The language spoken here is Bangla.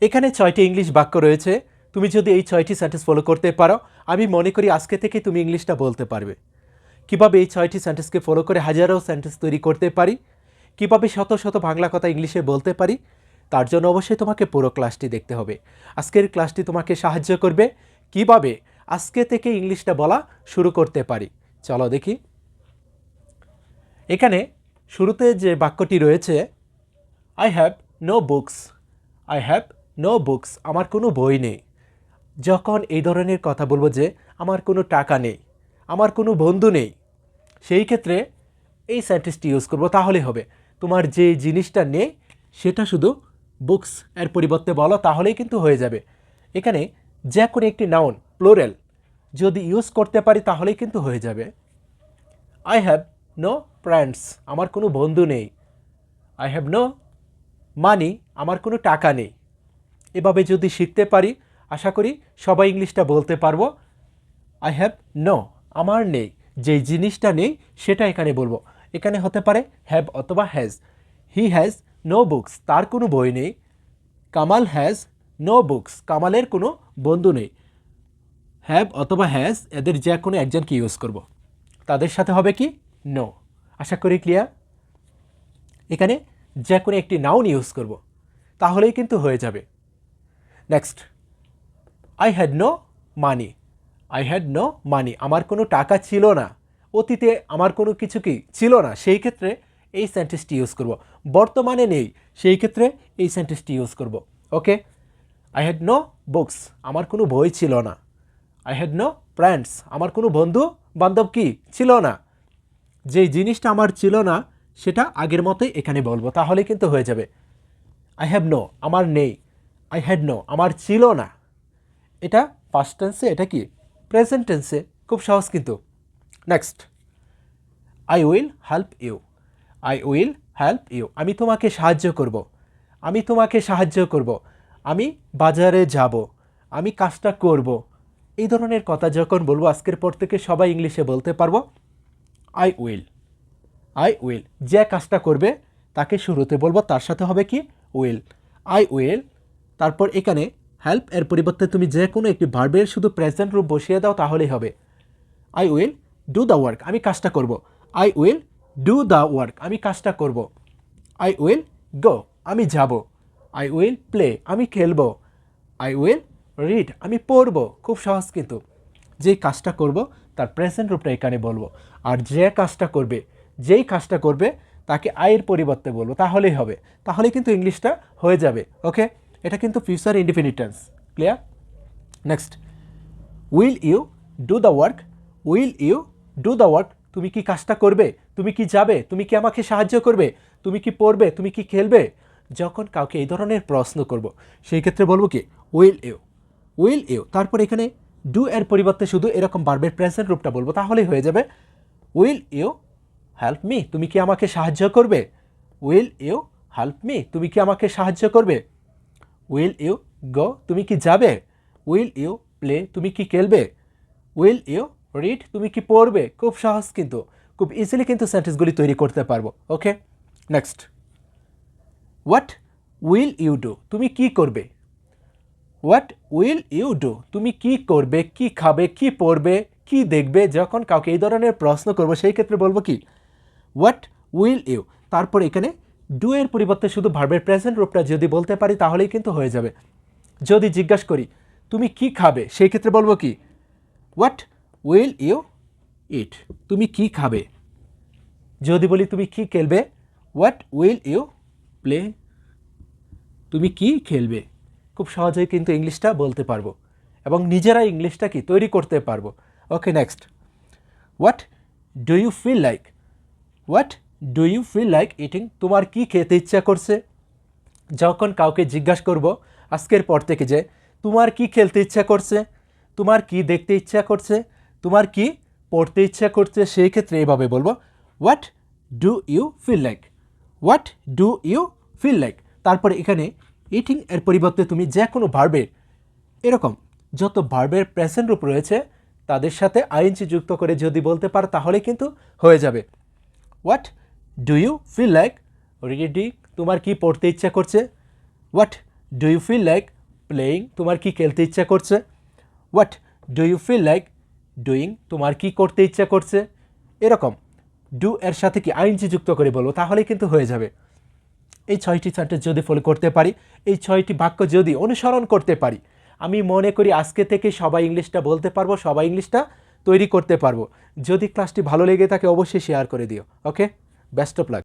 এখানে ৬টি ইংলিশ বাক্য রয়েছে। তুমি যদি এই ৬টি সেন্টেন্স ফলো করতে পারো, আমি মনে করি আজকে থেকে তুমি ইংলিশটা বলতে পারবে। কিভাবে এই ৬টি সেন্টেন্সকে ফলো করে হাজারো সেন্টেন্স তৈরি করতে পারি, কিভাবে শত শত বাংলা কথা ইংলিশে বলতে পারি, তার জন্য অবশ্যই তোমাকে পুরো ক্লাসটি দেখতে হবে। আজকের ক্লাসটি তোমাকে সাহায্য করবে কিভাবে আজকে থেকে ইংলিশটা বলা শুরু করতে পারি। চলো দেখি। এখানে শুরুতে যে বাক্যটি রয়েছে, I have no books. I have no books, আমার কোনো বই নেই। যখন এই ধরনের কথা বলবো যে আমার কোনো টাকা নেই, আমার কোনো বন্ধু নেই, সেই ক্ষেত্রে এই সেন্টেন্সটি ইউজ করবো, তাহলেই হবে। তোমার যে জিনিসটা নেই সেটা শুধু বুকস এর পরিবর্তে বলো, তাহলেই কিন্তু হয়ে যাবে। এখানে যে কোনো একটি নাউন প্লোরাল যদি ইউজ করতে পারি তাহলেই কিন্তু হয়ে যাবে। আই হ্যাভ নো ফ্রেন্ডস, আমার কোনো বন্ধু নেই। আই হ্যাভ নো মানি, আমার কোনো টাকা নেই। এভাবে যদি শিখতে পারি, আশা করি সবাই ইংলিশটা বলতে পারবো। আই হ্যাভ নো, আমার নেই, যেই জিনিসটা নেই সেটা এখানে বলবো। এখানে হতে পারে হ্যাভ অথবা has. He has no books, তার কোনো বই নেই। কামাল হ্যাজ নো বুকস, কামালের কোনো বন্ধু নেই। হ্যাভ অথবা হ্যাজ এদের যে কোনো একজনকে ইউজ করব। তাদের সাথে হবে কি নো। আশা করি ক্লিয়ার। এখানে যে কোনো একটি নাউন ইউজ করব, তাহলেই কিন্তু হয়ে যাবে। Next, I had no money. I had no money, আমার কোনো টাকা ছিল না। অতীতে আমার কোনো কিছু কি ছিল না, সেই ক্ষেত্রে এই সেন্টেন্সটি ইউজ করব। বর্তমানে নেই, সেই ক্ষেত্রে এই সেন্টেন্সটি ইউজ করব। ওকে। আই হ্যাড নো বুকস, আমার কোনো বই ছিল না। আই হ্যাড নো ফ্রেন্ডস, আমার কোনো বন্ধু বান্ধব কি ছিল না। যেই জিনিসটা আমার ছিল না সেটা আগের মতোই এখানে বলবো, তাহলে কিন্তু হয়ে যাবে। আই হ্যাভ নো, আমার নেই। আই হ্যাড নো, আমার ছিল না। এটা পাস্ট টেন্সে, এটা কি প্রেজেন্ট টেন্সে। খুব সহজ কিন্তু। Next, I will help you. I will help you, আমি তোমাকে সাহায্য করব। আমি তোমাকে সাহায্য করব। আমি বাজারে যাব, আমি কাজটা করব। এই ধরনের কথা যখন বলবো আজকের পর থেকে সবাই ইংলিশে বলতে পারবো। I will. আই উইল, যে কাজটা করবে তাকে শুরুতে বলবো, তার সাথে হবে কি উইল। I will. তারপর এখানে হেল্প এর পরিবর্তে তুমি যে কোনো একটি ভার্বের শুধু প্রেজেন্ট রূপ বসিয়ে দাও, তাহলেই হবে। I will do the work, আমি কাজটা করব। I will do the work, আমি কাজটা করব। আই উইল গো, আমি যাব। আই উইল প্লে, আমি খেলবো। আই উইল রিড, আমি পড়ব। খুব সহজ কিন্তু। যেই কাজটা করব তার প্রেজেন্ট রূপটা এখানে বলবো। আর যে কাজটা করবে, যেই কাজটা করবে তাকে আয়ের পরিবর্তে বলবো, তাহলেই হবে। তাহলে কিন্তু ইংলিশটা হয়ে যাবে। ওকে, এটা কিন্তু future indefinite tense. Clear? Next, will you do the work. Will you do the work, তুমি কি কাজটা করবে? তুমি কি যাবে? তুমি কি আমাকে সাহায্য করবে? তুমি কি পড়বে? তুমি কি খেলবে? যখন কাউকে এই ধরনের প্রশ্ন করব, সেই ক্ষেত্রে বলবো কি উইল ইউ। উইল ইউ, তারপর এখানে ডু এর পরিবর্তে শুধু এরকম ভার্বের প্রেজেন্ট রূপটা বলবো, তাহলেই হয়ে যাবে। উইল ইউ হেল্প মি, তুমি কি আমাকে সাহায্য করবে? উইল ইউ হেল্প মি, তুমি কি আমাকে সাহায্য করবে? উইল ইউ গো, তুমি কি যাবে? উইল ইউ প্লে, তুমি কি খেলবে? উইল ইউ রিড, তুমি কি পড়বে? খুব সহজ কিন্তু, খুব ইজিলি কিন্তু সেন্টেন্সগুলি তৈরি করতে পারবো। Okay. Next, what will you do, তুমি কি করবে? হোয়াট উইল ইউ ডু, তুমি কি করবে, কি খাবে, কি পড়বে, কি দেখবে? যখন কাউকে এই ধরনের প্রশ্ন করবো সেই ক্ষেত্রে বলবো কি হোয়াট উইল ইউ। তারপর এখানে ডু এর পরিবর্তে শুধু ভার্বের প্রেজেন্ট রূপটা যদি বলতে পারি তাহলেই কিন্তু হয়ে যাবে। যদি জিজ্ঞাসা করি তুমি কি খাবে, সেই ক্ষেত্রে বলবো কি হোয়াট উইল ইউ ইট, তুমি কি খাবে। যদি বলি তুমি কি খেলবে, হোয়াট উইল ইউ প্লে, তুমি কি খেলবে। খুব সহজেই কিন্তু ইংলিশটা বলতে পারবো এবং নিজেরা ইংলিশটা কি তৈরি করতে পারবো। Okay. Next, what do you feel like. What do you feel like eating, তোমার কি খেতে ইচ্ছা করছে। যখন কাউকে জিজ্ঞাসা করব আজকের পর থেকে যে তোমার কি খেলতে ইচ্ছা করছে, তোমার কি দেখতে ইচ্ছা করছে, তোমার কি পড়তে ইচ্ছা করছে, সেই ক্ষেত্রে এইভাবে বলবো what do you feel like. What do you feel like. তারপরে এখানে ইটিং এর পরিবর্তে তুমি যে কোনো ভার্বের, এরকম যত ভার্বের প্রেজেন্ট রূপ রয়েছে তাদের সাথে আইএনজি যুক্ত করে যদি বলতে পারো তাহলে কিন্তু হয়ে যাবে। What do you feel like reading, তোমার কি পড়তে ইচ্ছা করছে। What do you feel like playing, তোমার কি খেলতে ইচ্ছা করছে? What do you feel like doing, তোমার কি করতে ইচ্ছা করছে? এরকম ডু এর সাথে কি আইনজি যুক্ত করে বলবো, তাহলেই কিন্তু হয়ে যাবে। এই 6টি সেন্টেন্স যদি ফলো করতে পারি, এই 6টি বাক্য যদি অনুসরণ করতে পারি, আমি মনে করি আজকে থেকে সবাই ইংলিশটা বলতে পারবো, সবাই ইংলিশটা তৈরি করতে পারবো। যদি ক্লাসটি ভালো লেগে থাকে অবশ্যই শেয়ার করে দিও। ওকে, বেস্ট অফ লাক।